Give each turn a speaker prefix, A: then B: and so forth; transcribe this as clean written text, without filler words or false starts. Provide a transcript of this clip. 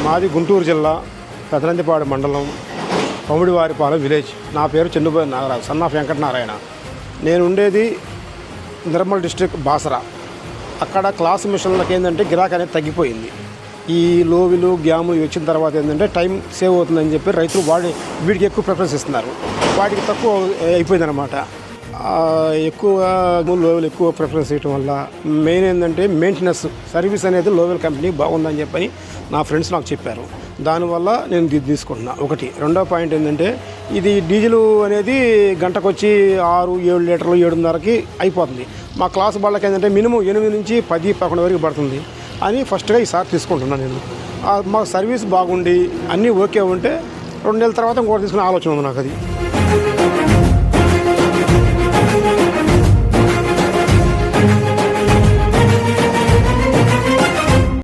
A: మాది గుంటూరు జిల్లా పెదనందిపాడు మండలం పమిడివారిపాలెం విలేజ్. నా పేరు చెన్నుబోయి నాగరాజు, సన్ ఆఫ్ వెంకటనారాయణ. నేను ఉండేది నిర్మల్ డిస్ట్రిక్ట్ బాసరా. అక్కడ క్లాస్ మిషన్లకి ఏంటంటే గిరాకీ అనేది తగ్గిపోయింది. ఈ లోవిలు గ్యాములు వచ్చిన తర్వాత ఏంటంటే టైం సేవ్ అవుతుందని చెప్పి రైతులు వీటికి ఎక్కువ ప్రిఫరెన్స్ ఇస్తున్నారు. వాటికి తక్కువ అయిపోయిందన్నమాట. ఎక్కువ లోవెల్ ఎక్కువ ప్రిఫరెన్స్ ఇవ్వడం వల్ల మెయిన్ ఏంటంటే మెయింటెనెన్స్ సర్వీస్ అనేది లోవెల్ కంపెనీ బాగుందని చెప్పని నా ఫ్రెండ్స్ నాకు చెప్పారు. దానివల్ల నేను తీసుకుంటున్నా. ఒకటి. రెండో పాయింట్ ఏంటంటే ఇది డీజిల్ అనేది గంటకు వచ్చి 6-7 లీటర్లు 7:30కి అయిపోతుంది. మా క్లాస్ వాళ్ళకి ఏంటంటే మినిమం 8 నుంచి 10-11 వరకు పడుతుంది అని ఫస్ట్గా ఈసారి తీసుకుంటున్నాను నేను. మా సర్వీస్ బాగుండి అన్నీ ఓకే ఉంటే 2 నెలల తర్వాత ఇంకోటి తీసుకునే ఆలోచన ఉంది నాకు. అది